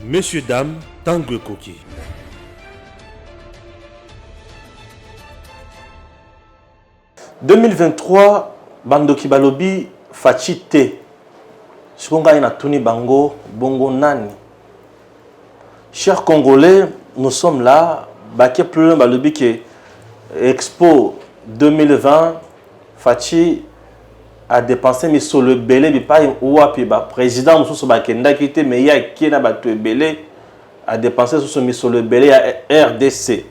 Messieurs, dames, Tangue Koki. « 2023, Bandoki Balobi, Fachite. Sikonga ina tuni bango, bongo nani. Chers Congolais, nous sommes là. Baké plus Balobi qui Expo 2020, Fachi a dépensé mais sur le belé mais pas ouapi ba président mususu bakenda kité mais ya qui na batu belé a dépensé sur le belé à RDC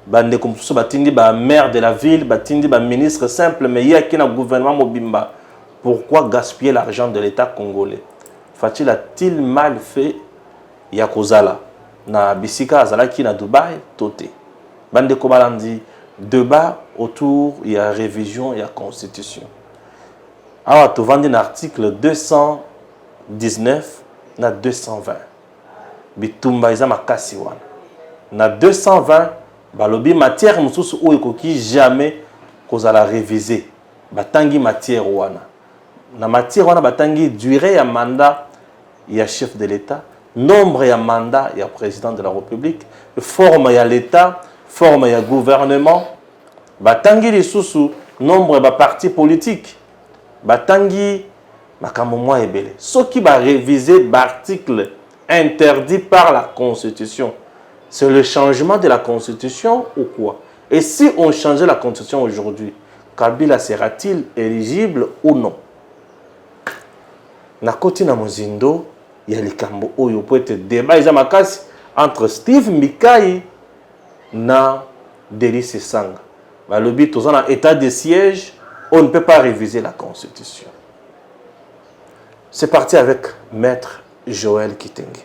bande comme mususu batindi ba maire de la ville batindi ba ministre simple mais ya qui na gouvernement mobimba. Pourquoi gaspiller l'argent de l'État congolais? Fachi a-t-il mal fait ya kozala na bisika azala ki na Dubaï toté bande ko balandi débat autour il y a révision il y a constitution. Alors, tu vends un article 219 na 220. Bitumba isa makasi wana. Na 220, balobi matière mususu ou ekoki jamais kozala réviser. Batangi matière wana. Na matière wana batangi durée ya mandat ya chef de l'État, nombre ya mandat ya président de la République, forme ya l'État, forme ya gouvernement. Batangi lisusu nombre ya parti politique. Batangi makambo mwa ebele soki ba réviser l'article interdit par la constitution, c'est le changement de la constitution ou quoi? Et si on changeait la constitution aujourd'hui, Kabila sera-t-il éligible ou non? Na koti na mozindo ya likambo oyo peut être débat isa makasi entre Steve Mikai na Delis Sanga. Balobi toza na état de siège. On ne peut pas réviser la Constitution. C'est parti avec Maître Joël Kitenge.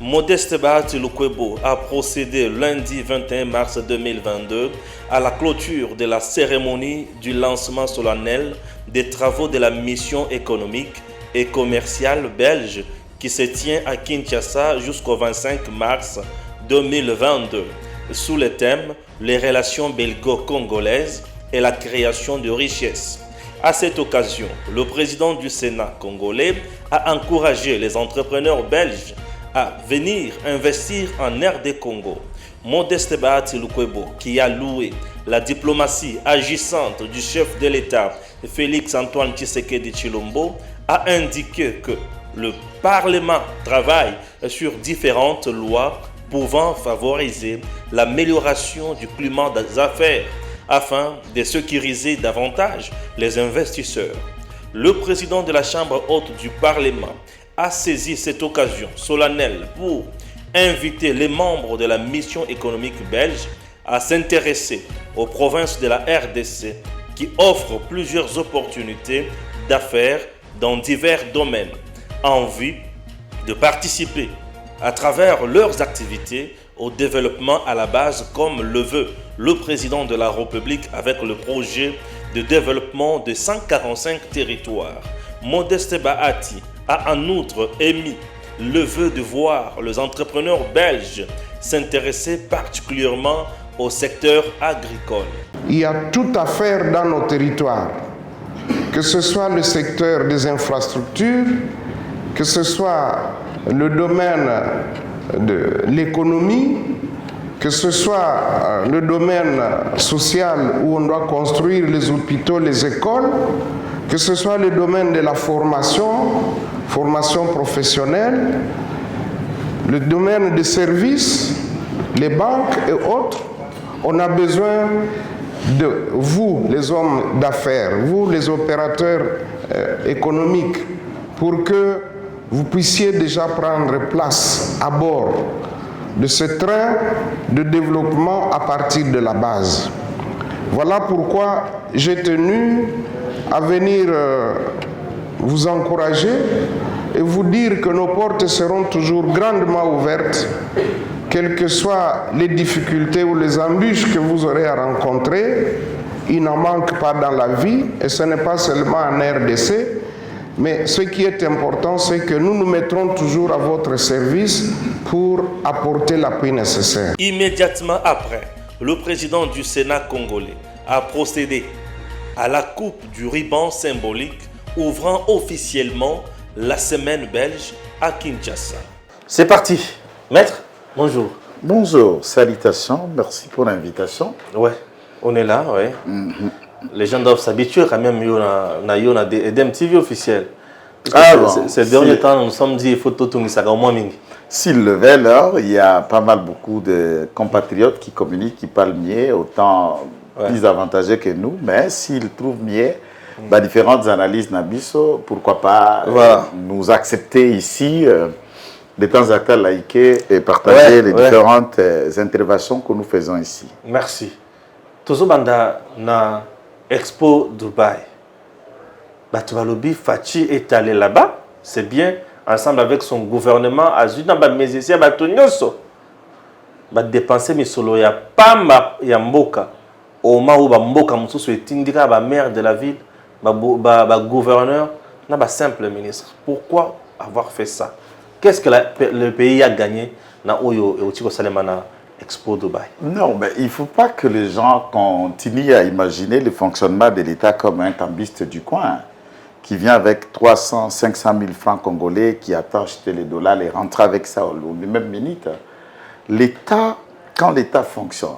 Modeste Bahati Lukwebo a procédé lundi 21 mars 2022 à la clôture de la cérémonie du lancement solennel des travaux de la mission économique et commerciale belge qui se tient à Kinshasa jusqu'au 25 mars 2022 sous le thème « Les relations belgo-congolaises » et la création de richesses. À cette occasion, le président du Sénat congolais a encouragé les entrepreneurs belges à venir investir en RD Congo. Modeste Bahati Lukwebo, qui a loué la diplomatie agissante du chef de l'État Félix Antoine Tshisekedi Tshilombo, a indiqué que le Parlement travaille sur différentes lois pouvant favoriser l'amélioration du climat des affaires afin de sécuriser davantage les investisseurs. Le président de la Chambre haute du Parlement a saisi cette occasion solennelle pour inviter les membres de la mission économique belge à s'intéresser aux provinces de la RDC qui offrent plusieurs opportunités d'affaires dans divers domaines en vue de participer à travers leurs activités au développement à la base comme le veut le président de la République avec le projet de développement de 145 territoires. Modeste Bahati a en outre émis le vœu de voir les entrepreneurs belges s'intéresser particulièrement au secteur agricole. Il y a tout à faire dans nos territoires, que ce soit le secteur des infrastructures, que ce soit le domaine de l'économie, que ce soit le domaine social où on doit construire les hôpitaux, les écoles, que ce soit le domaine de la formation professionnelle, le domaine des services, les banques et autres. On a besoin de vous, les hommes d'affaires, vous, les opérateurs économiques, pour que vous puissiez déjà prendre place à bord de ce train de développement à partir de la base. Voilà pourquoi j'ai tenu à venir vous encourager et vous dire que nos portes seront toujours grandement ouvertes, quelles que soient les difficultés ou les embûches que vous aurez à rencontrer. Il n'en manque pas dans la vie, et ce n'est pas seulement en RDC. Mais ce qui est important, c'est que nous nous mettrons toujours à votre service pour apporter l'appui nécessaire. Immédiatement après, le président du Sénat congolais a procédé à la coupe du ruban symbolique ouvrant officiellement la semaine belge à Kinshasa. C'est parti. Maître, bonjour. Bonjour, salutations, merci pour l'invitation. Ouais, on est là, ouais. Les gens doivent s'habituer quand même à des DMTV officiels. Ces derniers temps, nous nous sommes dit il faut tout ça au moins mingi. S'ils le veulent, alors, il y a pas mal beaucoup de compatriotes qui communiquent, qui parlent mieux, autant plus avantageux que nous, mais s'ils trouvent mieux, différentes analyses Nabiso, pourquoi pas nous accepter ici, de temps à temps liker et partager les différentes interventions que nous faisons ici. Merci. Tozo banda na Expo Dubaï. Batubalobi Fachi est allé là-bas, c'est bien, ensemble avec son gouvernement, Azuna Bamezisia Batonyoso. Ba dépenser mes solo ya pamba ya mboka. Au moment où mboka mususu etindika ba maire de la ville, ba gouverneur, na ba simple ministre. Pourquoi avoir fait ça? Qu'est-ce que le pays a gagné na Oyo et Otiko Salemana Expo Dubaï? Non, mais il ne faut pas que les gens continuent à imaginer le fonctionnement de l'État comme un cambiste du coin qui vient avec 300, 500 000 francs congolais, qui attend acheter les dollars et rentrer avec ça au même minute. L'État, quand l'État fonctionne,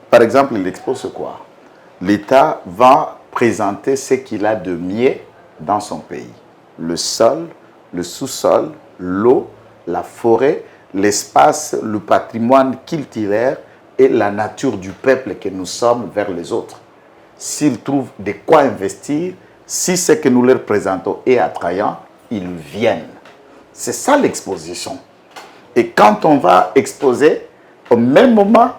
par exemple, l'expo, c'est quoi? L'État va présenter ce qu'il a de mieux dans son pays. Le sol, le sous-sol, l'eau, la forêt, l'espace, le patrimoine culturel et la nature du peuple que nous sommes vers les autres. S'ils trouvent de quoi investir, si ce que nous leur présentons est attrayant, ils viennent. C'est ça l'exposition. Et quand on va exposer, au même moment,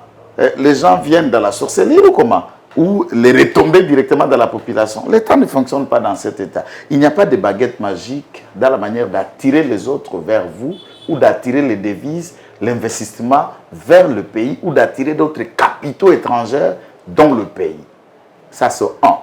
les gens viennent dans la sorcellerie ou comment? Ou les retomber directement dans la population. L'État ne fonctionne pas dans cet état. Il n'y a pas de baguette magique dans la manière d'attirer les autres vers vous ou d'attirer les devises, l'investissement vers le pays ou d'attirer d'autres capitaux étrangers dans le pays. Ça, c'est un.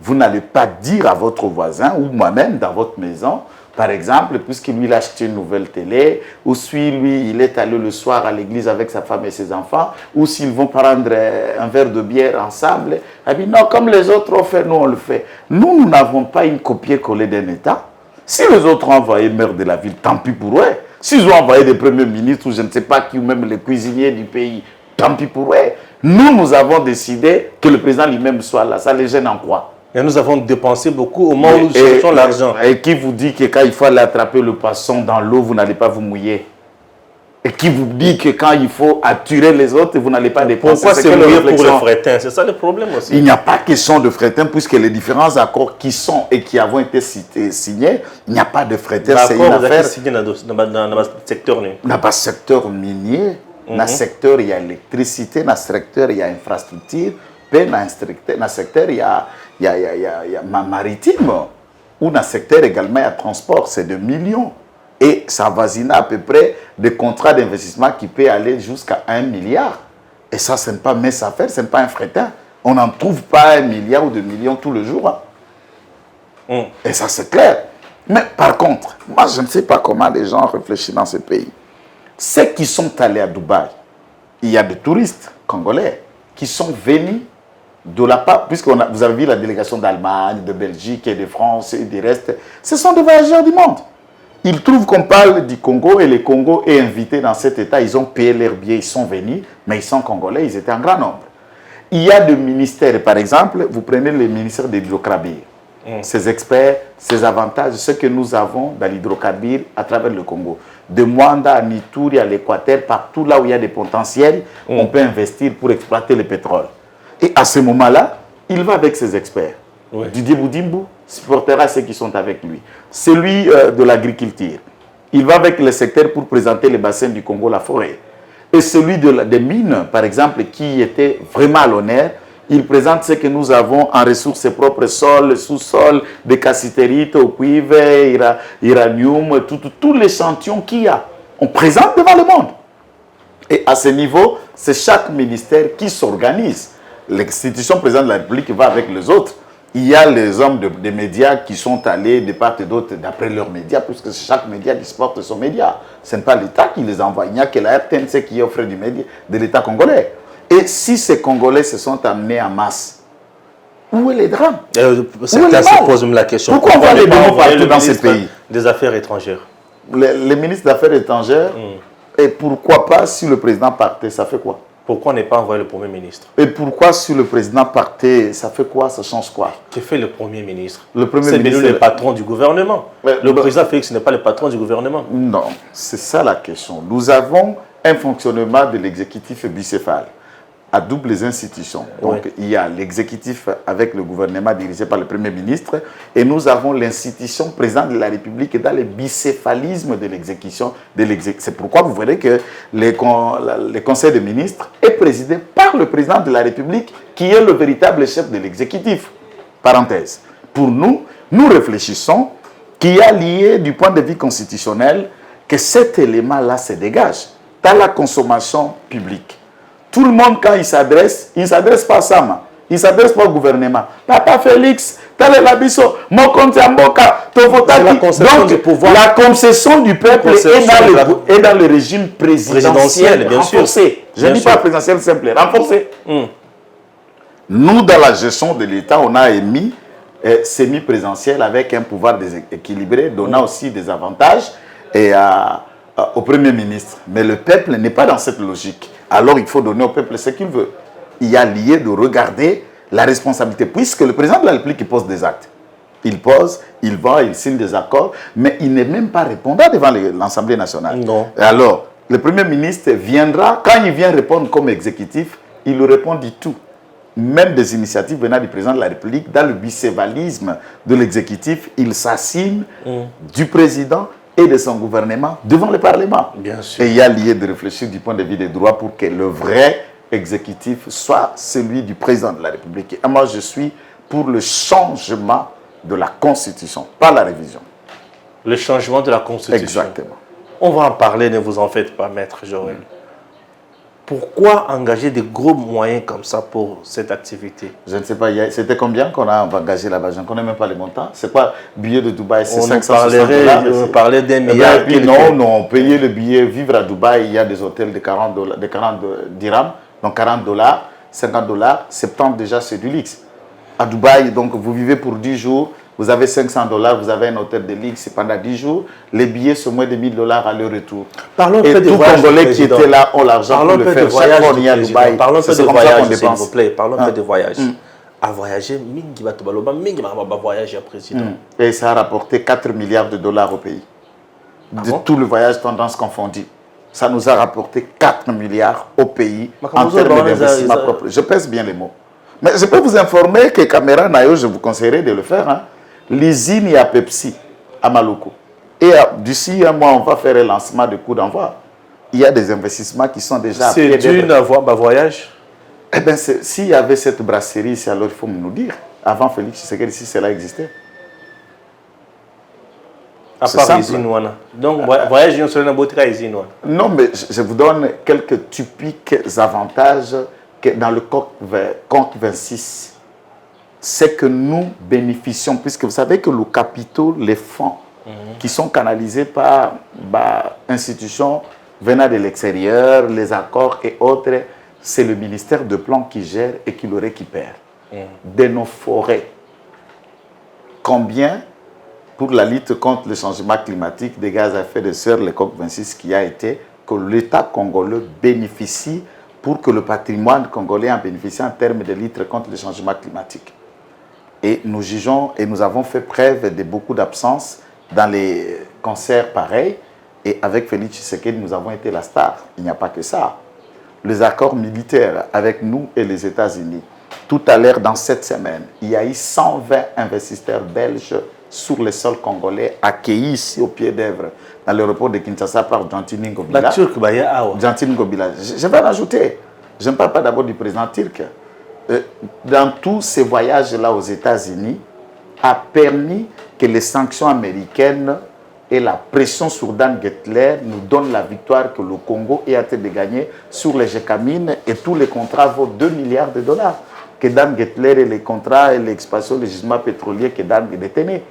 Vous n'allez pas dire à votre voisin ou moi-même dans votre maison, par exemple, puisqu'il a acheté une nouvelle télé, ou si lui, il est allé le soir à l'église avec sa femme et ses enfants, ou s'ils vont prendre un verre de bière ensemble, il dit non, comme les autres ont fait, nous on le fait. Nous n'avons pas une copier-coller d'un État. Si les autres ont envoyé maire de la ville, tant pis pour eux. S'ils ont envoyé des premiers ministres, ou je ne sais pas qui, ou même les cuisiniers du pays, tant pis pour eux. Nous avons décidé que le président lui-même soit là. Ça les gêne en quoi? Et nous avons dépensé beaucoup au moment où nous cherchons l'argent. Et qui vous dit que quand il faut aller attraper le poisson dans l'eau, vous n'allez pas vous mouiller? Et qui vous dit que quand il faut attirer les autres, vous n'allez pas dépenser? Pourquoi c'est mieux pour les frétins? C'est ça le problème aussi. Il n'y a pas question de frétins puisque les différents accords qui sont et qui avons été signés, il n'y a pas de frétins. C'est une affaire. Signé dans le secteur minier. Dans le secteur minier, dans le secteur il y a électricité, dans le secteur il y a infrastructure, puis dans le secteur il y a maritime, ou dans le secteur également il y a transport, c'est de millions. Et ça avoisine à peu près des contrats d'investissement qui peuvent aller jusqu'à 1 milliard. Et ça, ce n'est pas mes affaires, ce n'est pas un frétin. On n'en trouve pas 1 milliard ou 2 millions tous les jours. Et ça, c'est clair. Mais par contre, moi, je ne sais pas comment les gens réfléchissent dans ce pays. Ceux qui sont allés à Dubaï, il y a des touristes congolais qui sont venus de la part, puisque vous avez vu la délégation d'Allemagne, de Belgique et de France et du reste, ce sont des voyageurs du monde. Ils trouvent qu'on parle du Congo et le Congo est invité dans cet état. Ils ont payé leurs billets, ils sont venus, mais ils sont congolais, ils étaient en grand nombre. Il y a des ministères, par exemple, vous prenez le ministère de l'hydrocarbure, ses experts, ses avantages, ce que nous avons dans l'hydrocarbure à travers le Congo. De Mwanda à Nituri, à l'Équateur, partout là où il y a des potentiels, on peut investir pour exploiter le pétrole. Et à ce moment-là, il va avec ses experts. Didier Boudimbu supportera ceux qui sont avec lui. Celui de l'agriculture, il va avec le secteur pour présenter les bassins du Congo, la forêt. Et celui des mines, par exemple, qui était vraiment à l'honneur, il présente ce que nous avons en ressources propres, sol, sous-sol, des cassitérites, au cuivre, uranium, tous les échantillons qu'il y a. On présente devant le monde. Et à ce niveau, c'est chaque ministère qui s'organise. L'institution présidente de la République va avec les autres. Il y a les hommes des médias qui sont allés de part et d'autre d'après leurs médias, puisque chaque média dispose de son média. Ce n'est pas l'État qui les envoie. Il n'y a que la RTNC qui offre du média de l'État congolais. Et si ces Congolais se sont amenés en masse, où est les drames? Certains se posent la question. Pourquoi on voit les démons partout dans ces pays? Des affaires étrangères. les ministres des Affaires étrangères. Et pourquoi pas si le président partait, ça fait quoi? Pourquoi n'est pas envoyé le Premier ministre? Et pourquoi si le président partait, ça fait quoi? Ça change quoi? Que fait le Premier ministre? Le Premier C'est ministre, lui le patron du gouvernement. Le président Félix n'est pas le patron du gouvernement. Non, c'est ça la question. Nous avons un fonctionnement de l'exécutif bicéphale à doubles institutions. Donc, il y a l'exécutif avec le gouvernement dirigé par le Premier ministre et nous avons l'institution président de la République dans le bicéphalisme de l'exécution. C'est pourquoi vous verrez que le Conseil des ministres est présidé par le président de la République qui est le véritable chef de l'exécutif. Parenthèse. Pour nous, nous réfléchissons qu'il y a lié du point de vue constitutionnel que cet élément-là se dégage dans la consommation publique. Tout le monde, quand il ne s'adresse pas à Sama, il ne s'adresse pas au gouvernement. Papa Félix, tel est l'abisso, mon compte en boca, ton votaki. La concession du pouvoir. La concession du peuple est dans le régime présidentiel bien renforcé. sûr. Je ne dis pas présidentiel simple, renforcé. Nous, dans la gestion de l'État, on a émis semi-présidentiel avec un pouvoir déséquilibré, donnant aussi des avantages au Premier ministre. Mais le peuple n'est pas dans cette logique. Alors il faut donner au peuple ce qu'il veut. Il y a lieu de regarder la responsabilité, puisque le président de la République il pose des actes. Il pose, il va, il signe des accords, mais il n'est même pas répondant devant l'Assemblée nationale. Non. Alors, le Premier ministre viendra, quand il vient répondre comme exécutif, il lui répond du tout. Même des initiatives venant du président de la République, dans le bicéphalisme de l'exécutif, il s'assigne du président et de son gouvernement devant le Parlement. Bien sûr. Et il y a lieu de réfléchir du point de vue des droits pour que le vrai exécutif soit celui du président de la République. Et moi, je suis pour le changement de la Constitution, pas la révision. Le changement de la Constitution. Exactement. On va en parler, ne vous en faites pas, Maître Joël. Pourquoi engager des gros moyens comme ça pour cette activité? Je ne sais pas, c'était combien qu'on a engagé là-bas? Je ne connais même pas les montants. C'est quoi, billet de Dubaï? C'est 560 $. On parlait d'un milliard. Et puis non, payer le billet, vivre à Dubaï, il y a des hôtels de 40 dirhams, donc 40 $, 50 $, 70 déjà c'est du luxe. À Dubaï, donc vous vivez pour 10 jours, vous avez 500 $, vous avez un hôtel de luxe pendant 10 jours, les billets sont moins de 1000 $ à leur retour. Parlons et un peu de tout voyage. Congolais qui étaient là ont l'argent pour le faire. Chaque fois on y est à Dubaï. Parlons un peu de voyage, s'il vous plaît. Parlons un peu de voyage. À voyager, mingi batobaloba, mingi va voyager, président. Et ça a rapporté 4 milliards de dollars au pays. De tout le voyage, tendance confondue. Ça nous a rapporté 4 milliards au pays en termes d'investissement propre. Je pèse bien les mots. Mais je peux vous informer que Caméra Nayo, je vous conseillerais de le faire. Hein. L'usine, il y a Pepsi à Maluku. Et d'ici un mois, on va faire un lancement de coup d'envoi. Il y a des investissements qui sont déjà... C'est d'une voyage? Eh bien, s'il y avait cette brasserie ici, alors il faut nous dire. Avant Félix Tshisekedi, si cela existait. À part Izinouana. Donc, voyage, on serait dans votre cas Izinouana. Non, mais je vous donne quelques typiques avantages que dans le compte 26. C'est que nous bénéficions, puisque vous savez que le capital, les fonds qui sont canalisés par institutions venant de l'extérieur, les accords et autres, c'est le ministère de Plan qui gère et qui le récupère. De nos forêts. Combien pour la lutte contre le changement climatique des gaz à effet de serre, le COP26 qui a été que l'État congolais bénéficie pour que le patrimoine congolais en bénéficie en termes de lutte contre le changement climatique. Et nous jugeons et nous avons fait preuve de beaucoup d'absence dans les concerts pareils. Et avec Félix Tshisekedi, nous avons été la star. Il n'y a pas que ça. Les accords militaires avec nous et les États-Unis. Tout à l'heure, dans cette semaine, il y a eu 120 investisseurs belges sur le sol congolais accueillis ici au pied d'œuvre dans l'aéroport de Kinshasa par Gentini Ngobila. La Turque, Gentini Ngobila. Je vais rajouter. Je ne parle pas d'abord du président turc. Dans tous ces voyages-là aux États-Unis, a permis que les sanctions américaines et la pression sur Dan Gettler nous donnent la victoire que le Congo est en train de gagner sur les Gécamines et tous les contrats vaut 2 milliards de $. Que Dan Gettler et les contrats et l'expansion des gisements pétroliers que Dan détenait.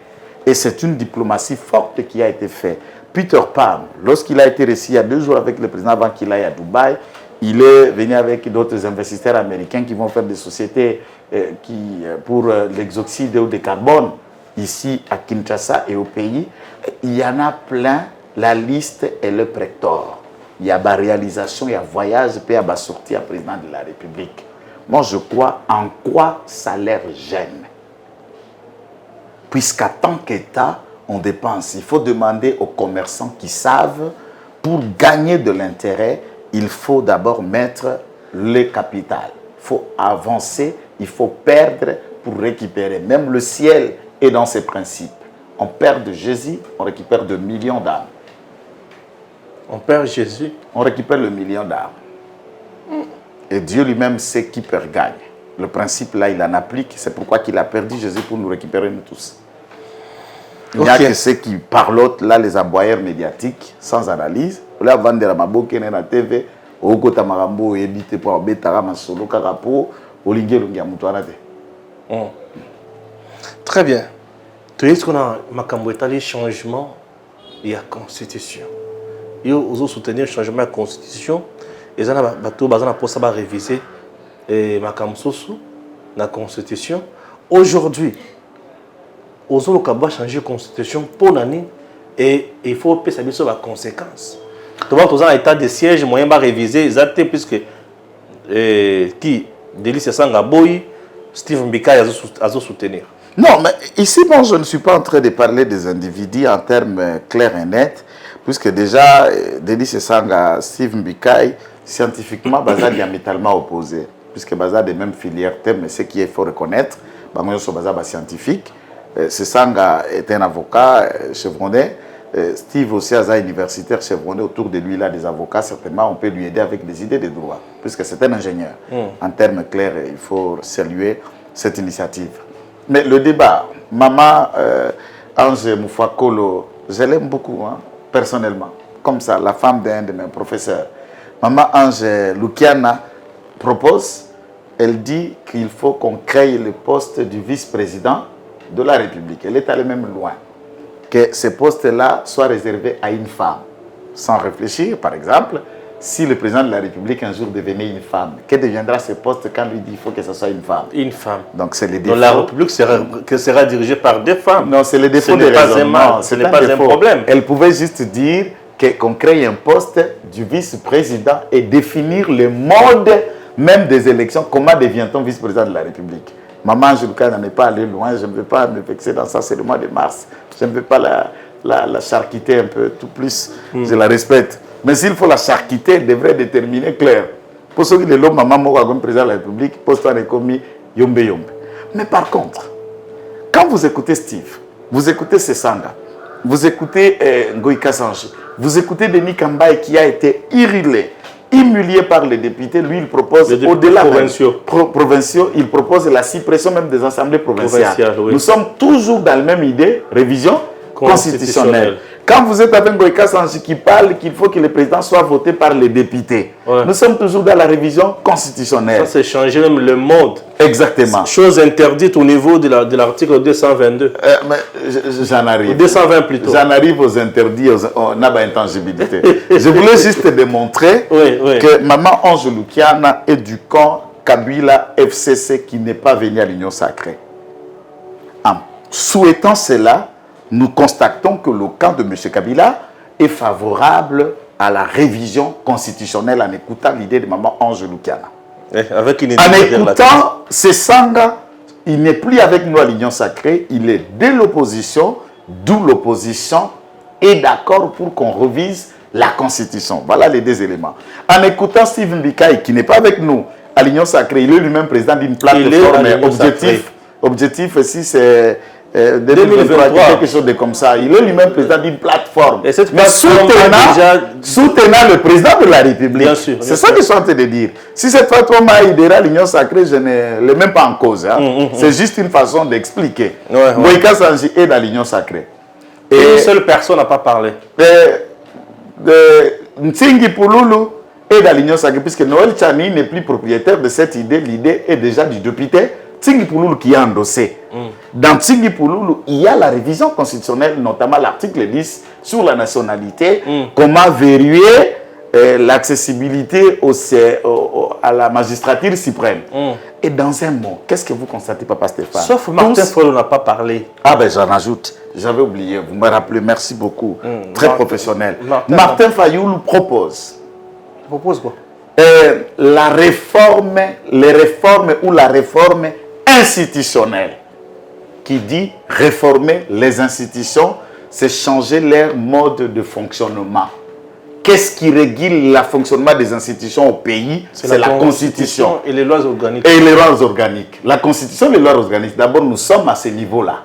Et c'est une diplomatie forte qui a été faite. Peter Pan, lorsqu'il a été reçu il y a 2 jours avec le président avant qu'il aille à Dubaï, il est venu avec d'autres investisseurs américains qui vont faire des sociétés pour l'exoxyde de carbone ici à Kinshasa et au pays. Il y en a plein la liste est le prétor. Il y a la réalisation, il y a voyage, puis il y a la sortie à président de la République. Moi, je crois en quoi ça leur gêne. Puisqu'à tant qu'État, on dépense. Il faut demander aux commerçants qui savent, pour gagner de l'intérêt, il faut d'abord mettre le capital. Il faut avancer, il faut perdre pour récupérer. Même le ciel est dans ses principes. On perd de Jésus, on récupère de millions d'âmes. On perd Jésus. On récupère le million d'âmes. Et Dieu lui-même sait qui perd gagne. Le principe là, il en applique. C'est pourquoi il a perdu Jésus pour nous récupérer nous tous. Il n'y a que ceux qui parlent là, les aboyeurs médiatiques, sans analyse. Là, vendre la maboke na TV, au côté marambo et bité pour betara masolo karapo, au lingué Très bien. Tu dis qu'on a les changements et la constitution. Il faut soutenir le changement de la constitution. Et ça, on a réviser la constitution. Aujourd'hui, on a changé la constitution pour l'année et il faut payer sur la conséquence. Tu vois, dans un état de siège, moyen de réviser, puisque qui, Délice Sangaboy, Steve Mbika a soutenir. Non, mais ici, bon, je ne suis pas en train de parler des individus en termes clairs et nets, puisque déjà, Délice Sanga, Steve Mbikai, scientifiquement, Baza diamétralement opposé, puisque Baza des mêmes filières, mais ce qu'il faut reconnaître, Baza scientifique. Sanga est un avocat chevronné. Steve aussi est un universitaire chevronné. Autour de lui, il a des avocats. Certainement, on peut lui aider avec des idées de droit, puisque c'est un ingénieur. En termes clairs, il faut saluer cette initiative. Mais le débat, Maman Ange Moufakolo, je l'aime beaucoup, hein, personnellement. Comme ça, la femme d'un de mes professeurs. Maman Ange Lukiana propose, elle dit qu'il faut qu'on crée le poste du vice-président de la République. Elle est allée même loin. Que ce poste-là soit réservé à une femme. Sans réfléchir, par exemple, si le président de la République un jour devenait une femme, que deviendra ce poste quand lui dit qu'il faut que ce soit une femme? Une femme. Donc c'est les défauts. Donc la République sera dirigée par des femmes. Non, c'est les défauts des raisonnements. Ce n'est pas un problème. Elle pouvait juste dire qu'on crée un poste du vice-président et définir le mode même des élections. Comment devient-on vice-président de la République? Maman Angelica n'en est pas allée loin, je ne veux pas me vexer dans ça, c'est le mois de mars. Je ne veux pas la charcuter un peu, tout plus, je la respecte. Mais s'il faut la charcuter, elle devrait déterminer clair. Pour ceux qui sont maman Moura comme président de la République, poste-toi les commis, yombe yombe. Mais par contre, quand vous écoutez Steve, vous écoutez Sesanga, vous écoutez Ngoïka Sanji, vous écoutez Denis Kambaye qui a été humilié par les députés, lui il propose au-delà provinciaux, il propose la suppression même des assemblées provinciales. Oui. Nous sommes toujours dans la même idée, révision constitutionnelle. Quand vous êtes avec Ngoïka Sanji qui parle qu'il faut que le président soit voté par les députés, nous sommes toujours dans la révision constitutionnelle. Ça c'est changer même le mode. Exactement. Chose interdite au niveau de l'article 222. J'en arrive. 220 plutôt. J'en arrive aux interdits, on n'a pas intangibilité. Je voulais juste démontrer que Maman Ange Lukiana est du camp Kabila FCC qui n'est pas venu à l'Union sacrée. En souhaitant cela, nous constatons que le camp de M. Kabila est favorable à la révision constitutionnelle en écoutant l'idée de Maman Ange Lukiana. Avec une en écoutant Sesanga, il n'est plus avec nous à l'Union sacrée, il est de l'opposition, d'où l'opposition est d'accord pour qu'on révise la Constitution. Voilà les deux éléments. En écoutant Steve Mbikaï, qui n'est pas avec nous à l'Union sacrée, il est lui-même président d'une plateforme objectif aussi c'est 2023, quelque chose de comme ça. Il est lui-même président d'une plateforme. Et cette plateforme soutenant le président de la République. C'est ça que je suis en train de dire. Si cette plateforme a aidé l'Union sacrée, je ne l'ai même pas en cause. Hein. C'est juste une façon d'expliquer. Ngoïka Sanji est dans l'Union sacrée. Et une seule personne n'a pas parlé. Ntingi Pouloulou est dans l'Union sacrée, puisque Noël Tchani n'est plus propriétaire de cette idée. L'idée est déjà du député Tsingi Pouloulou qui a endossé. Dans Tsingi Pouloulou, il y a la révision constitutionnelle, notamment l'article 10 sur la nationalité, comment verrouiller l'accessibilité à la magistrature suprême. Et dans un mot, qu'est-ce que vous constatez, Papa Stéphane? Sauf Martin Fayulu n'a pas parlé. Ah ben j'en ajoute, j'avais oublié, vous me rappelez, merci beaucoup. Très professionnel. Martin Fayulu propose. Il propose quoi? La réforme, les réformes ou la réforme institutionnelle. Qui dit réformer les institutions, c'est changer leur mode de fonctionnement. Qu'est-ce qui régule le fonctionnement des institutions au pays? C'est la Constitution. Et les lois organiques. Et les lois organiques. La Constitution et les lois organiques. D'abord, nous sommes à ce niveau-là.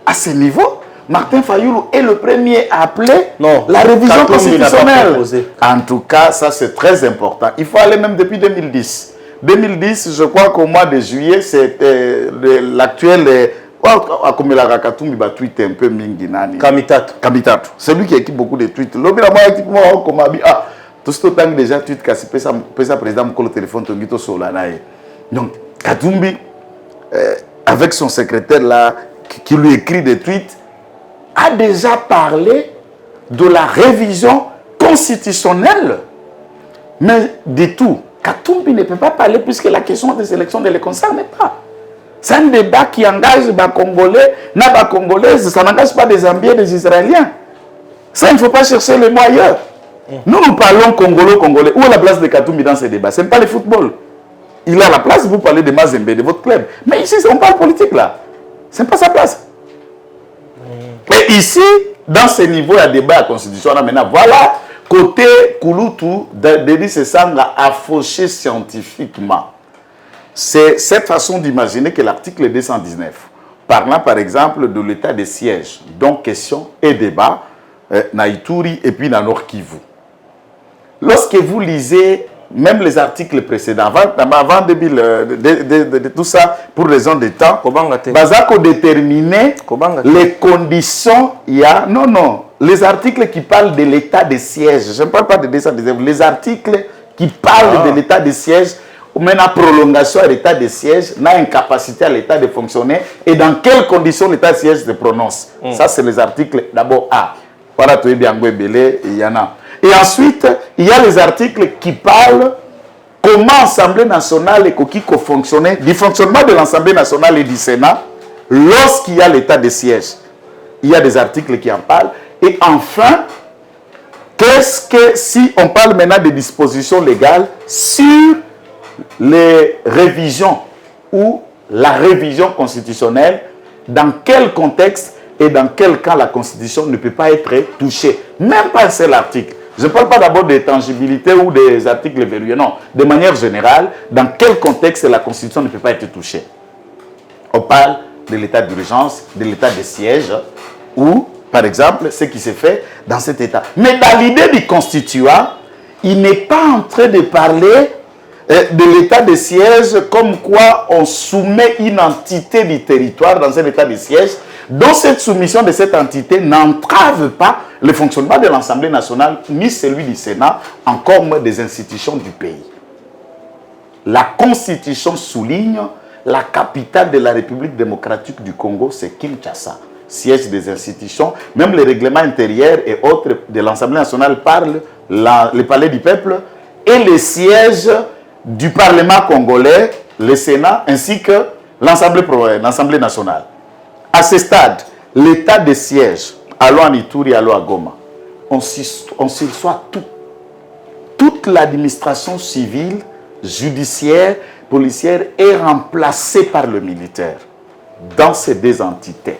À ce niveau, Martin Fayulu est le premier à appeler la révision constitutionnelle. En tout cas, ça c'est très important. Il faut aller même depuis 2010. 2010, je crois qu'au mois de juillet, c'était l'actuel... Comme il a tweet un peu Minginani. Kamitatu. C'est lui qui équipe beaucoup de tweets. L'objet moi équipe moi comme ah tout ce temps déjà tweet kasi pesa président mon téléphone tongito solanae. Donc Katumbi avec son secrétaire là qui lui écrit des tweets a déjà parlé de la révision constitutionnelle. Mais du tout, Katumbi ne peut pas parler puisque la question des élections ne le concerne pas. C'est un débat qui engage les Congolais, les Congolaises, ça n'engage pas des Zambiens, des Israéliens. Ça, il ne faut pas chercher le mot ailleurs. Nous parlons Congolais. Où est la place de Katumbi dans ce débat? Ce n'est pas le football. Il a la place, vous parlez de Mazembe, de votre club. Mais ici, on parle politique là. Ce n'est pas sa place. Et ici, dans ce niveau, il y a débat à la Constitution. Maintenant, voilà, côté Kouloutou, Denis Sesanga a fauché scientifiquement. C'est cette façon d'imaginer que l'article 219, parlant par exemple de l'état de siège, donc question et débat, Naïtouri et puis Nord Kivu. Lorsque vous lisez même les articles précédents, avant de tout ça, pour raison de temps, Bazako déterminer les conditions, il y a, les articles qui parlent de l'état de siège, je ne parle pas de 219, les articles qui parlent de l'état de siège, maintenant prolongation à l'état de siège, n'a incapacité à l'état de fonctionner et dans quelles conditions l'état de siège se prononce. Ça, c'est les articles d'abord A. Voilà, tu es bien Belé, il y en a. Et ensuite, il y a les articles qui parlent comment l'Assemblée nationale et qui fonctionner, du fonctionnement de l'Assemblée nationale et du Sénat lorsqu'il y a l'état de siège. Il y a des articles qui en parlent. Et enfin, qu'est-ce que si on parle maintenant des dispositions légales sur les révisions ou la révision constitutionnelle, dans quel contexte et dans quel cas la Constitution ne peut pas être touchée. Même pas un seul article. Je ne parle pas d'abord des tangibilités ou des articles verrouillés, non. De manière générale, dans quel contexte la Constitution ne peut pas être touchée. On parle de l'état d'urgence, de l'état de siège, ou, par exemple, ce qui s'est fait dans cet état. Mais dans l'idée du constituant, il n'est pas en train de parler de l'état de siège comme quoi on soumet une entité du territoire dans un état de siège dont cette soumission de cette entité n'entrave pas le fonctionnement de l'Assemblée nationale ni celui du Sénat, encore moins des institutions du pays. La Constitution souligne la capitale de la République démocratique du Congo, c'est Kinshasa, siège des institutions. Même les règlements intérieurs et autres de l'Assemblée nationale parlent, le palais du peuple et les sièges du Parlement congolais, le Sénat, ainsi que l'Assemblée nationale. À ce stade, l'état de siège, allons à Ituri, allons à Goma, on sursoit tout. Toute l'administration civile, judiciaire, policière est remplacée par le militaire dans ces deux entités.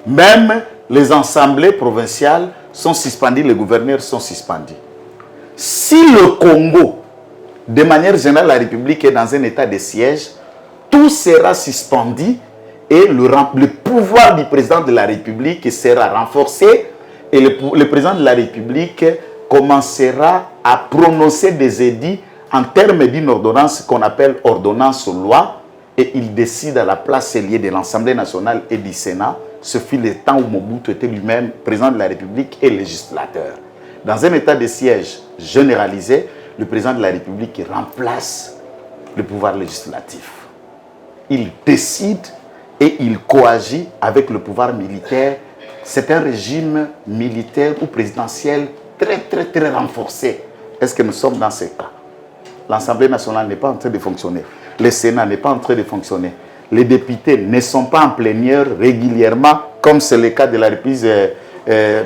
Même les assemblées provinciales sont suspendues, les gouverneurs sont suspendus. Si le Congo, de manière générale, la République est dans un état de siège, tout sera suspendu et le pouvoir du président de la République sera renforcé et le président de la République commencera à prononcer des édits en termes d'une ordonnance qu'on appelle ordonnance-loi et il décide à la place liée de l'Assemblée nationale et du Sénat. Ce fut le temps où Mobutu était lui-même président de la République et législateur. Dans un état de siège généralisé, le président de la République remplace le pouvoir législatif. Il décide et il coagit avec le pouvoir militaire. C'est un régime militaire ou présidentiel très renforcé Est-ce que nous sommes dans ce cas? L'Assemblée nationale n'est pas en train de fonctionner. Le Sénat n'est pas en train de fonctionner. Les députés ne sont pas en plénière régulièrement, comme c'est le cas de la reprise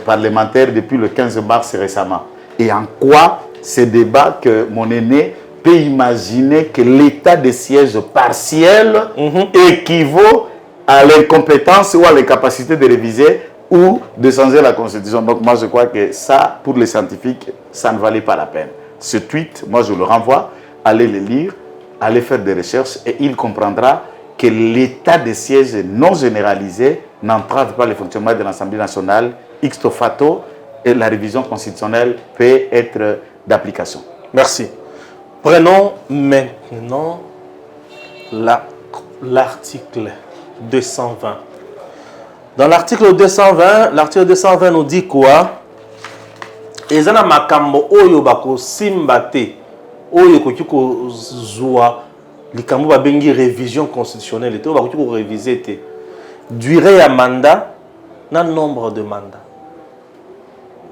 parlementaire depuis le 15 mars récemment. Et en quoi ces débats que mon aîné peut imaginer que l'état de siège partiel équivaut à l'incompétence ou à l'incapacité de réviser ou de changer la Constitution. Donc moi je crois que ça, pour les scientifiques, ça ne valait pas la peine. Ce tweet, moi je le renvoie, allez le lire, allez faire des recherches et il comprendra que l'état de siège non généralisé n'entrave pas le fonctionnement de l'Assemblée nationale, ixto facto, et la révision constitutionnelle peut être d'application. Merci. Prenons maintenant l'article 220. Dans l'article 220 nous dit quoi? Ezana makambo oyo bako simbate oyo kokiko zwa likambo ba bengi révision constitutionnelle to bako kokiko réviser te durée ya mandat na nombre de mandats.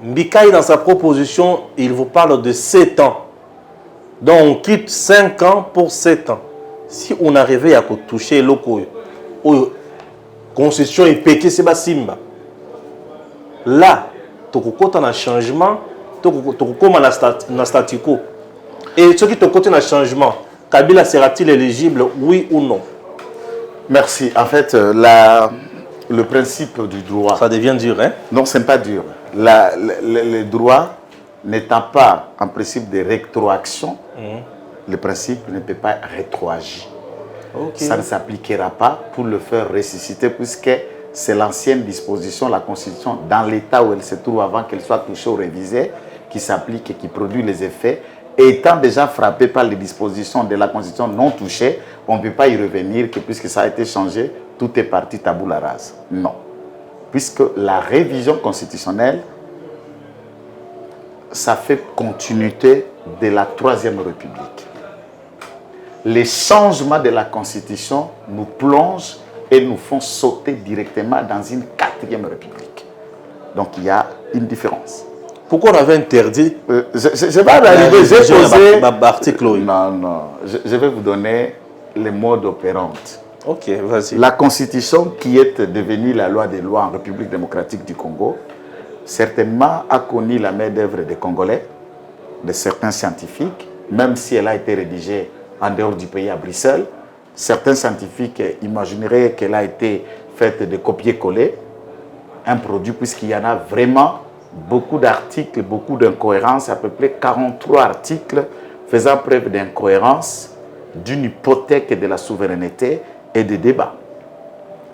Mbikai dans sa proposition, il vous parle de 7 ans. Donc on quitte 5 ans pour 7 ans. Si on arrivait à toucher loko oyo constitution est pété c'est bas simba. Là tokokota na changement tokokoma na statu quo. Et ceux qui tokota na changement, Kabila sera-t-il éligible, oui ou non? Merci. En fait, le principe du droit... Ça devient dur, hein? Non, ce n'est pas dur. Le droit n'étant pas en principe de rétroaction, le principe ne peut pas rétroagir. Okay. Ça ne s'appliquera pas pour le faire ressusciter puisque c'est l'ancienne disposition, la Constitution, dans l'état où elle se trouve avant qu'elle soit touchée ou révisée, qui s'applique et qui produit les effets. Et étant déjà frappé par les dispositions de la Constitution non touchées, on ne peut pas y revenir que puisque ça a été changé, tout est parti tabula rase. Non. Puisque la révision constitutionnelle, ça fait continuité de la Troisième République. Les changements de la Constitution nous plongent et nous font sauter directement dans une Quatrième République. Donc il y a une différence. Pourquoi on avait interdit? Je vais arriver, j'ai posé... Article. Non. Je vais vous donner les modes opérants. Ok, vas-y. La Constitution qui est devenue la loi des lois en République démocratique du Congo, certainement a connu la main-d'œuvre des Congolais, de certains scientifiques, même si elle a été rédigée en dehors du pays à Bruxelles. Certains scientifiques imagineraient qu'elle a été faite de copier-coller, un produit puisqu'il y en a vraiment beaucoup d'articles, beaucoup d'incohérences, à peu près 43 articles faisant preuve d'incohérence, d'une hypothèque de la souveraineté et des débats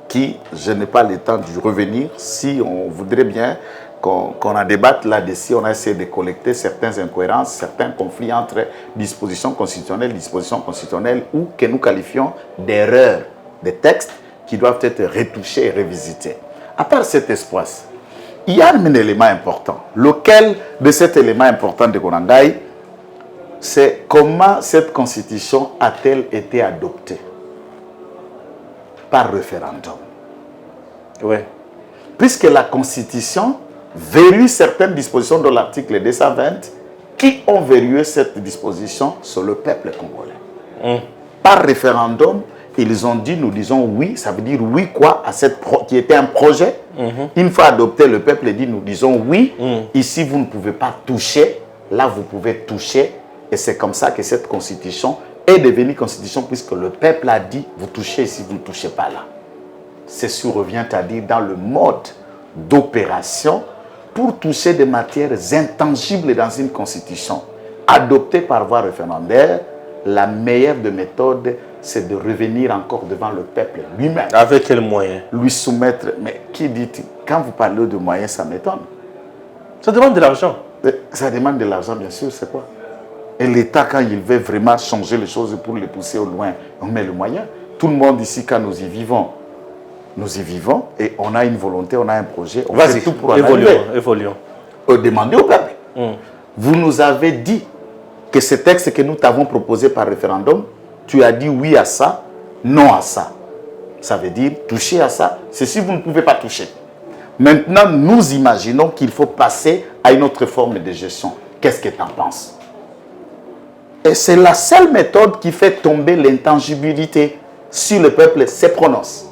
qui, je n'ai pas le temps de revenir, si on voudrait bien qu'on en débatte là-dessus, on a essayé de collecter certaines incohérences, certains conflits entre dispositions constitutionnelles ou que nous qualifions d'erreurs de textes qui doivent être retouchés et revisités. À part cet espace, il y a un élément important. Lequel de cet élément important de Konangaï, c'est comment cette constitution a-t-elle été adoptée par référendum. Oui. Puisque la constitution verrouille certaines dispositions de l'article 220 qui ont verrouillé cette disposition sur le peuple congolais. Par référendum, ils ont dit, nous disons oui, ça veut dire oui quoi à cette qui était un projet. Une fois adopté, le peuple dit, nous disons oui, ici vous ne pouvez pas toucher, là vous pouvez toucher. Et c'est comme ça que cette constitution est devenue constitution puisque le peuple a dit, vous touchez ici, vous ne touchez pas là. Ceci revient à dire dans le mode d'opération pour toucher des matières intangibles dans une constitution adoptée par voie référendaire, la meilleure des méthodes, c'est de revenir encore devant le peuple lui-même. Avec quels moyens? Lui soumettre. Mais qui dit, quand vous parlez de moyens, ça m'étonne. Ça demande de l'argent. Ça demande de l'argent, bien sûr, c'est quoi? Et l'État, quand il veut vraiment changer les choses pour les pousser au loin, on met le moyen. Tout le monde ici, quand nous y vivons et on a une volonté, on a un projet, on fait tout pour en arriver. Évoluons. Demandez au peuple. Vous nous avez dit que ce texte que nous t'avons proposé par référendum, tu as dit oui à ça, non à ça. Ça veut dire toucher à ça. Ceci, vous ne pouvez pas toucher. Maintenant, nous imaginons qu'il faut passer à une autre forme de gestion. Qu'est-ce que tu en penses? Et c'est la seule méthode qui fait tomber l'intangibilité si le peuple se prononce.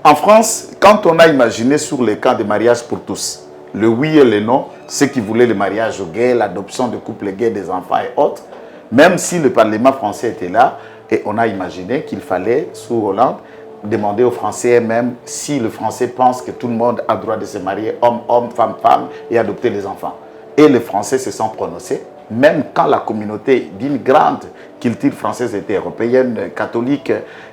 En France, quand on a imaginé sur les camps de mariage pour tous, le oui et le non, ceux qui voulaient le mariage gay, l'adoption de couples gays, des enfants et autres, même si le Parlement français était là, et on a imaginé qu'il fallait, sous Hollande, demander aux Français même si le Français pense que tout le monde a le droit de se marier, homme, homme, femme, femme, et adopter les enfants. Et les Français se sont prononcés, même quand la communauté d'une grande culture française était européenne, catholique,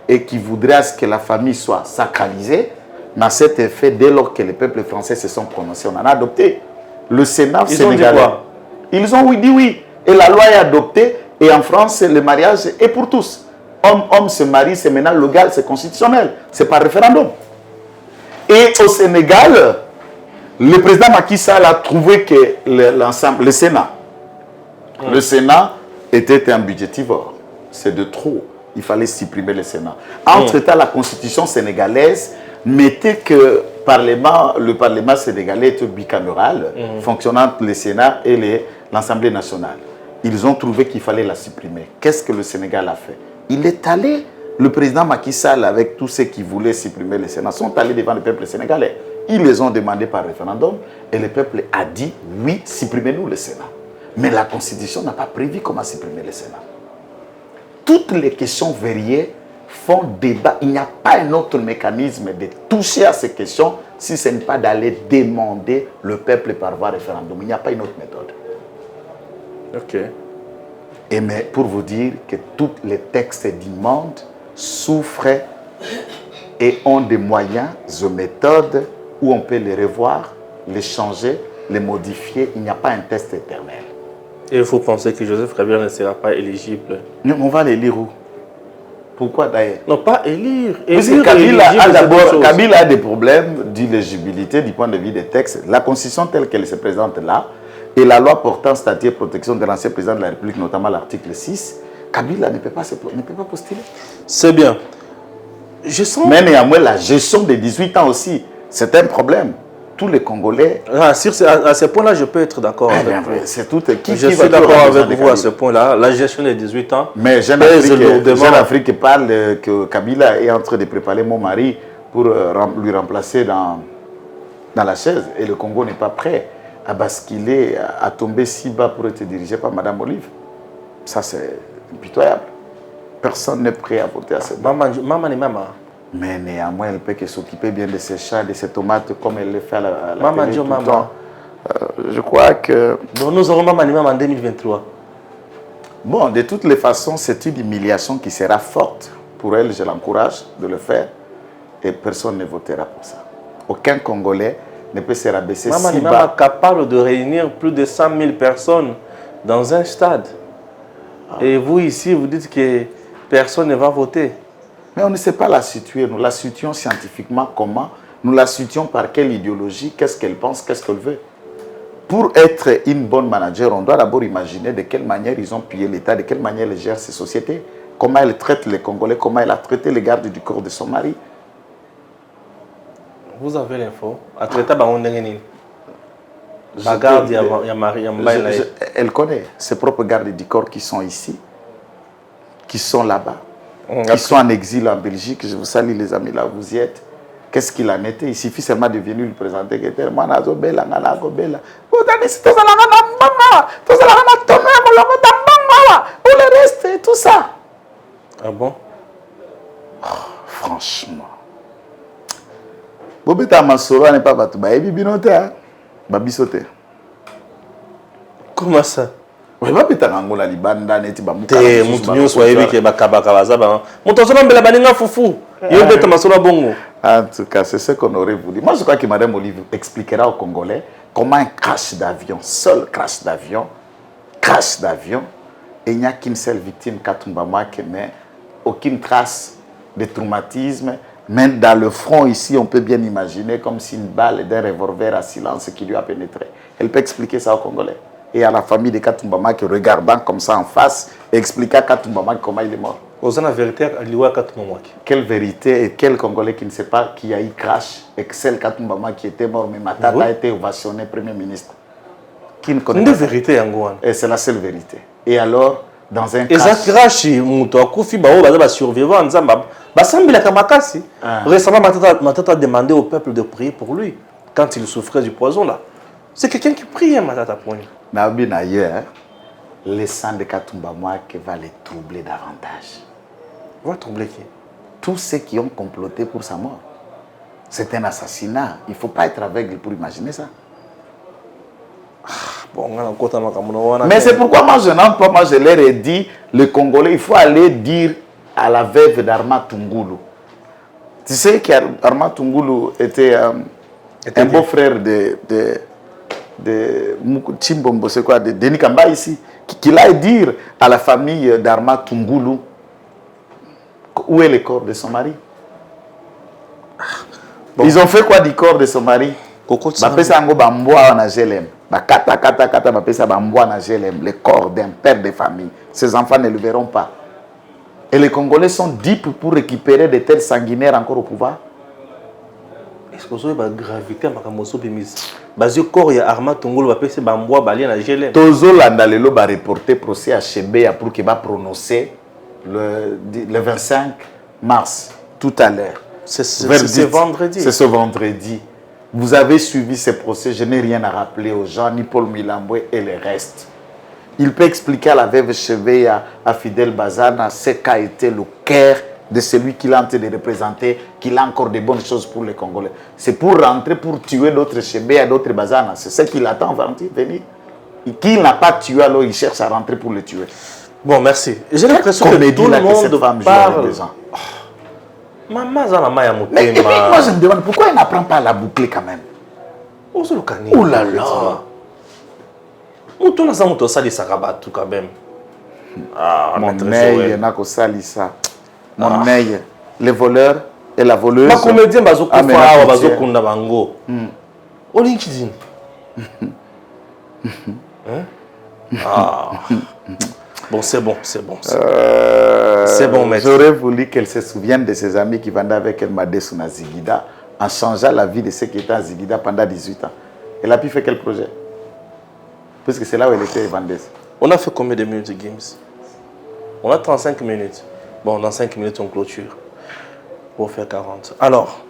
et qui voudrait que la famille soit sacralisée, mais cet effet, dès lors que les peuples français se sont prononcés, on en a adopté. Le Sénat sénégalais. Ont dit quoi? Ils ont dit oui. Et la loi est adoptée. Et en France, le mariage est pour tous. Homme se marie, c'est maintenant légal, c'est constitutionnel. C'est par référendum. Et au Sénégal, le président Macky Sall a trouvé que le Sénat, le Sénat était un budgétivore. C'est de trop. Il fallait supprimer le Sénat. Entre-temps, la constitution sénégalaise mettait que le Parlement sénégalais était bicaméral, fonctionnant entre le Sénat et l'Assemblée nationale. Ils ont trouvé qu'il fallait la supprimer. Qu'est-ce que le Sénégal a fait? Il est allé, le président Macky Sall, avec tous ceux qui voulaient supprimer le Sénat, sont allés devant le peuple sénégalais. Ils les ont demandé par référendum et le peuple a dit oui, supprimez-nous le Sénat. Mais la Constitution n'a pas prévu comment supprimer le Sénat. Toutes les questions variées font débat. Il n'y a pas un autre mécanisme de toucher à ces questions si ce n'est pas d'aller demander le peuple par voie référendum. Il n'y a pas une autre méthode. Ok. Et mais pour vous dire que tous les textes du monde souffrent et ont des moyens, des méthodes où on peut les revoir, les changer, les modifier. Il n'y a pas un test éternel. Et il faut penser que Joseph Kabila ne sera pas éligible. Mais on va les lire où? Pourquoi d'ailleurs? Non, pas élire. Kabila a des problèmes d'éligibilité du point de vue des textes. La Constitution telle qu'elle se présente là, et la loi portant statut et protection de l'ancien président de la République, notamment l'article 6, Kabila ne peut pas postuler. C'est bien. Je sens... Mais néanmoins, la gestion des 18 ans aussi, c'est un problème. Tous les Congolais... à ce point-là, je peux être d'accord avec vous. C'est tout. Je suis d'accord avec vous à ce point-là. La gestion des 18 ans... Mais Jeune Afrique parle que Kabila est en train de préparer mon mari pour lui remplacer dans la chaise. Et le Congo n'est pas prêt à basculer, à tomber si bas pour être dirigé par Mme Olive. Ça, c'est impitoyable. Personne n'est prêt à voter à cette maman. Mais néanmoins, elle peut s'occuper bien de ses chats, de ses tomates, comme elle le fait à la maman télé tout le temps. Je crois que... Donc nous aurons Maman en 2023. Bon, de toutes les façons, c'est une humiliation qui sera forte. Pour elle, je l'encourage de le faire. Et personne ne votera pour ça. Aucun Congolais ne peut se rabaisser si bas. Maman est capable de réunir plus de 100 000 personnes dans un stade. Et vous ici, vous dites que personne ne va voter. Mais on ne sait pas la situer. Nous la situons scientifiquement comment? Nous la situons par quelle idéologie? Qu'est-ce qu'elle pense? Qu'est-ce qu'elle veut? Pour être une bonne manager, on doit d'abord imaginer de quelle manière ils ont pillé l'État, de quelle manière elle gère ces sociétés, comment elle traite les Congolais, comment elle a traité les gardes du corps de son mari. Vous avez l'info? Elle connaît ses propres gardes du corps qui sont ici, qui sont là-bas, qui sont en exil en Belgique. Je vous salue les amis, là vous y êtes. Qu'est-ce qu'il en était? Il suffit seulement de venir lui présenter que tel moi nazo bella ngala go bella. Vous donnez c'est tout ça la mama, tout ça la mama tombe ko loko tambanga, ou le reste et tout ça. Ah bon? Oh, franchement. Bobeta Masoro n'est pas batu ba ebi binote hein. Ba bisote. Comment ça? Oui, ba peta ngala libanda neti ba muka. Te mutu nyonso ebi ke bakabaka bazaba. Mutu so mbela baninga fufu. Yo beta Masoro bongo. En tout cas, c'est ce qu'on aurait voulu. Moi, je crois que Mme Olive expliquera aux Congolais comment un crash d'avion, seul crash d'avion, et il n'y a qu'une seule victime, Katumba Mwake, mais aucune trace de traumatisme. Même dans le front, ici, on peut bien imaginer comme si une balle d'un revolver à silence qui lui a pénétré. Elle peut expliquer ça aux Congolais. Et à la famille de Katumba Mwake, regardant comme ça en face, et expliquer à Katumba Mwake comment il est mort. La vérité, quelle vérité et quel Congolais qui ne sait pas qu'il y a eu crash et que celle Katumba Mwake qui était mort, mais Matata a été ovationné Premier ministre. Qui ne connaît pas. Vérité, et c'est la seule vérité. Et alors, dans un eza crash muto akufi ba oyo ba survivant nzamba basambila kamakasi. Récemment Matata a demandé au peuple de prier pour lui quand il souffrait du poison là. C'est quelqu'un qui prie Matata pour lui. Nabi d'ailleurs, le sang de Katumba Mwake va les troubler davantage. Va troubler qui? Tous ceux qui ont comploté pour sa mort. C'est un assassinat. Il ne faut pas être aveugle pour imaginer ça. Bon, mais c'est pourquoi moi je n'entre pas, moi je leur ai dit, les Congolais, il faut aller dire à la veuve d'Arma Tungulu. Tu sais qu'Arma Tungulu était un beau-frère de Chimbombo, c'est quoi, de Denis Kamba ici, qu'il aille dire à la famille d'Arma Tungulu où est le corps de son mari. Bon. Ils ont fait quoi du corps de son mari? Le corps d'un père de famille. Ces enfants ne le verront pas. Et les Congolais sont dupes pour récupérer des têtes sanguinaires encore au pouvoir. Est-ce que vous avez une gravité à Makamoso Bimis? Parce que le corps de Arma Tungulu va passer Bamboa Balien à GLM. Tozo Landalelo va reporter procès à Chebea pour qu'il va prononcer le 25 mars, tout à l'heure. C'est vendredi. C'est ce vendredi. Vous avez suivi ces procès, je n'ai rien à rappeler aux gens, ni Paul Milamboué et le reste. Il peut expliquer à la veuve Chebea, à Fidel Bazana, ce qu'a été le cœur de celui qu'il est en train de représenter, qu'il a encore de bonnes choses pour les Congolais. C'est pour rentrer, pour tuer d'autres Chebea, d'autres Bazana. C'est ce qu'il attend, va-t-il venir. Qu'il n'a pas tué, alors il cherche à rentrer pour le tuer. Bon, merci. J'ai l'impression que tout le monde parle. Maman, mais moi je me demande pourquoi il n'apprend pas à la boucler quand même. Oh là là. Mon œil n'a que ça, Lisa. Mon œil, les voleurs et la voleuse. Ma comédien bazo kufa bazo kunda bango. Olinkidine. Bon, c'est bon, c'est bon. C'est bon, maître. J'aurais voulu qu'elle se souvienne de ses amis qui vendaient avec elle Madessou na Zigida en changeant la vie de ceux qui étaient à Zigida pendant 18 ans. Elle a pu faire quel projet? Puisque c'est là où elle était vendeuse. On a fait combien de minutes de games? On a 35 minutes. Bon, dans 5 minutes, on clôture. Pour faire 40. Alors,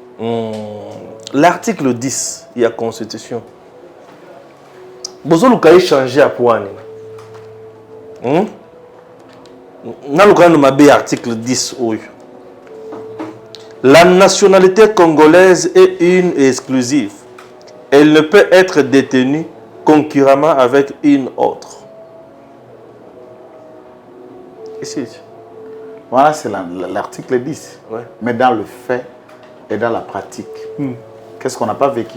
l'article 10, il y a Constitution. Bozo Lukaï changé à Pouane. Article 10. La nationalité congolaise est une et exclusive. Elle ne peut être détenue concurremment avec une autre. Ici. Voilà, c'est l'article 10. Ouais. Mais dans le fait et dans la pratique, qu'est-ce qu'on n'a pas vécu?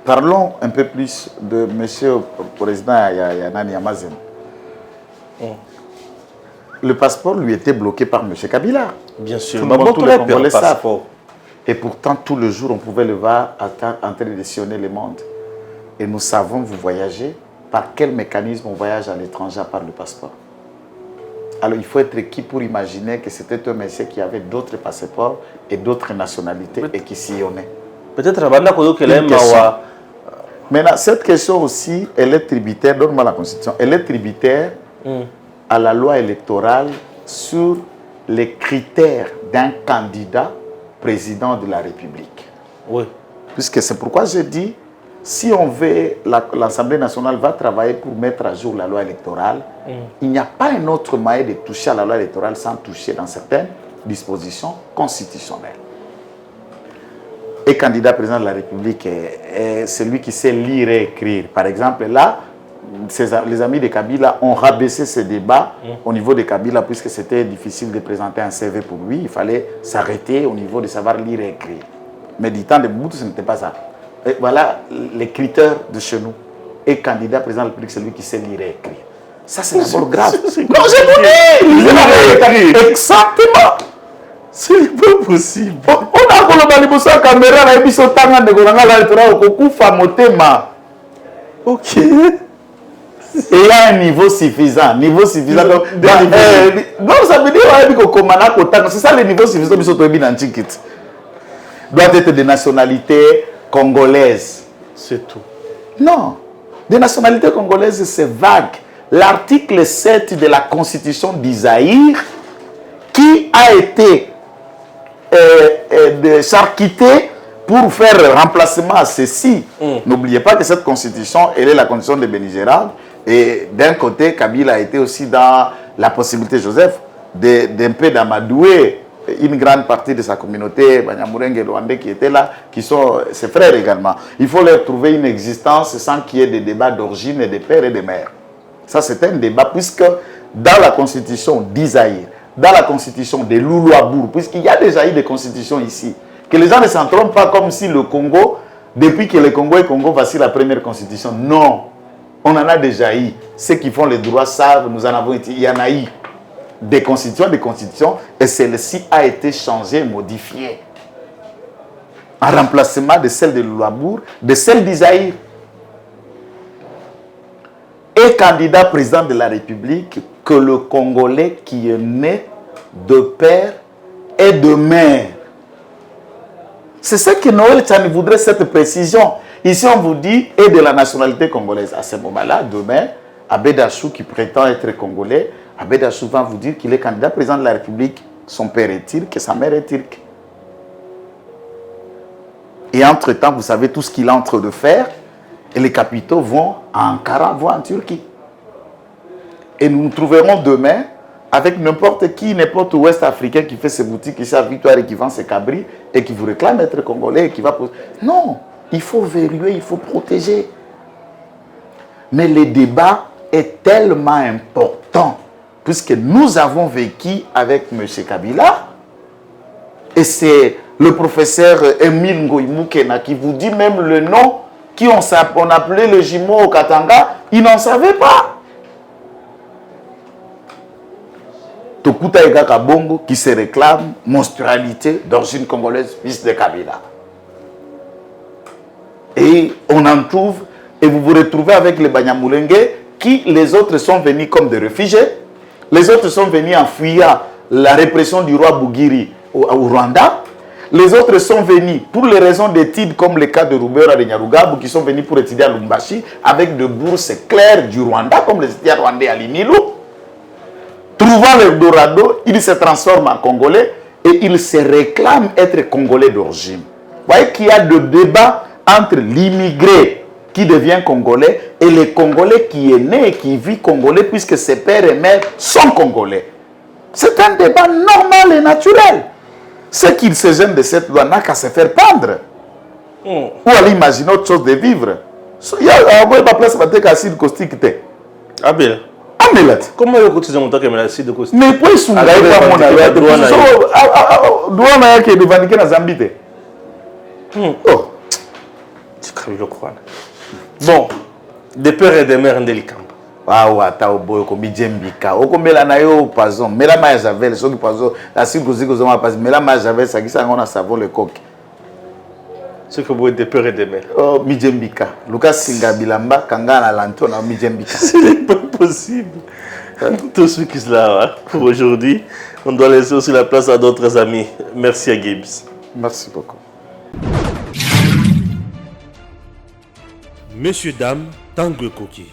Parlons un peu plus de M. le Président Yanani Yamazen. Le passeport lui était bloqué par M. Kabila. Bien sûr. Tout le monde, tous les Congolais savent. Et pourtant, tout le jour, on pouvait le voir en train de sillonner le monde. Et nous savons, vous voyagez, par quel mécanisme on voyage à l'étranger par le passeport. Alors, il faut être qui pour imaginer que c'était un monsieur qui avait d'autres passeports et d'autres nationalités et qui sillonnait. Peut-être qu'elle aime. Maintenant, cette question aussi, elle est tributaire, donne-moi la Constitution, elle est tributaire à la loi électorale sur les critères d'un candidat président de la République. Oui. Puisque c'est pourquoi je dis, si on veut, l'Assemblée nationale va travailler pour mettre à jour la loi électorale, il n'y a pas un autre moyen de toucher à la loi électorale sans toucher dans certaines dispositions constitutionnelles. Et candidat président de la République est celui qui sait lire et écrire. Par exemple, là, les amis de Kabila ont rabaissé ce débat au niveau de Kabila puisque c'était difficile de présenter un CV pour lui. Il fallait s'arrêter au niveau de savoir lire et écrire. Mais du temps de Mobutu, ce n'était pas ça. Et voilà les critères de chez nous. Et candidat président de la République, c'est lui qui sait lire et écrire. Ça, c'est d'abord grave. Non, je vous dis! Exactement! C'est pas possible. On a colobali sur la caméra, on a mis sur tanga de Goranga, là, il faut motema. Ok. Et il y a un niveau suffisant. Niveau suffisant. Donc, ça veut dire c'est ça le niveau suffisant que doit être des nationalités congolaises. C'est tout. Non. Des nationalités congolaises, c'est vague. l'article 7 de la Constitution d'Isaïr qui a été charcuté pour faire remplacement à ceci. N'oubliez pas que cette constitution, elle est la constitution de Béni Gérard. Et d'un côté, Kabila a été aussi dans la possibilité, Joseph, d'un peu d'amadouer une grande partie de sa communauté, Banyamulenge et Rwandais qui étaient là, qui sont ses frères également. Il faut leur trouver une existence sans qu'il y ait des débats d'origine et de pères et de mères. Ça, c'est un débat, puisque dans la constitution d'Isaïr, dans la constitution de Loulouabour, puisqu'il y a déjà eu des constitutions ici, que les gens ne s'en trompent pas comme si le Congo, depuis que le Congo est Congo, voici la première constitution. Non, on en a déjà eu. Ceux qui font les droits savent, nous en avons été, il y en a eu des constitutions, et celle-ci a été changée, modifiée. En remplacement de celle de Loulouabour, de celle d'Isaïr. Et candidat président de la République que le Congolais qui est né de père et de mère. C'est ce que Noël Tchani voudrait, cette précision. Ici, on vous dit, et de la nationalité congolaise. À ce moment-là, demain, Abedachou, qui prétend être congolais, Abedachou va vous dire qu'il est candidat président de la République. Son père est turc et sa mère est turque. Et entre-temps, vous savez tout ce qu'il est en train de faire. Et les capitaux vont à Ankara, vont en Turquie. Et nous nous trouverons demain avec n'importe qui, n'importe ouest africain qui fait ses boutiques ici à Victoire et qui vend ses cabris et qui vous réclame être congolais et qui va poser. Non, il faut verrouiller, il faut protéger. Mais le débat est tellement important puisque nous avons vécu avec M. Kabila et c'est le professeur Emile Ngoïmoukena qui vous dit même le nom on appelait le jumeau au Katanga, il n'en savait pas. Tokuta Egaka Bongo qui se réclame monstrualité d'origine congolaise, fils de Kabila. Et on en trouve, et vous vous retrouvez avec les Banyamulenge, qui les autres sont venus comme des réfugiés, les autres sont venus en fuyant la répression du roi Bougiri au Rwanda. Les autres sont venus pour les raisons d'études comme le cas de Roubera de Nyarugabo qui sont venus pour étudier à Lumbashi avec de bourses claires du Rwanda comme les étudiants rwandais à Limilu. Trouvant l'Eldorado, ils se transforment en Congolais et ils se réclament être Congolais d'origine. Vous voyez qu'il y a de débat entre l'immigré qui devient Congolais et le Congolais qui est né et qui vit Congolais puisque ses pères et mères sont Congolais. C'est un débat normal et naturel. Ceux qui se gênent de cette loi n'a qu'à se faire pendre. Ou aller imaginer autre chose de vivre. Il y a un place pour te casser le caustique. Abel. Amelat. Comment vous cotisez mon temps que l'acide de caustique? Mais pourquoi ils pas mon avis? Douane qui est devant la Zambie. Oh. Je crois. Bon, des pères et des mères indélicats. Waouh, ata oboyo ko mijembika. Okomela na yo poison. Mela ma javel, soki poison. La sikouziko zoma pas. Mela ma javel, ça qui ça on a savon le coq. Ce que vous êtes des pères et des mères. Oh, mijembika. Lucas Singabilamba, kanga na lanto na mijembika. Ce n'est pas possible. Tout ce qui est là pour aujourd'hui. On doit laisser aussi la place à d'autres amis. Merci à Gibbs. Merci beaucoup. Messieurs, dames, Tanguy Koki.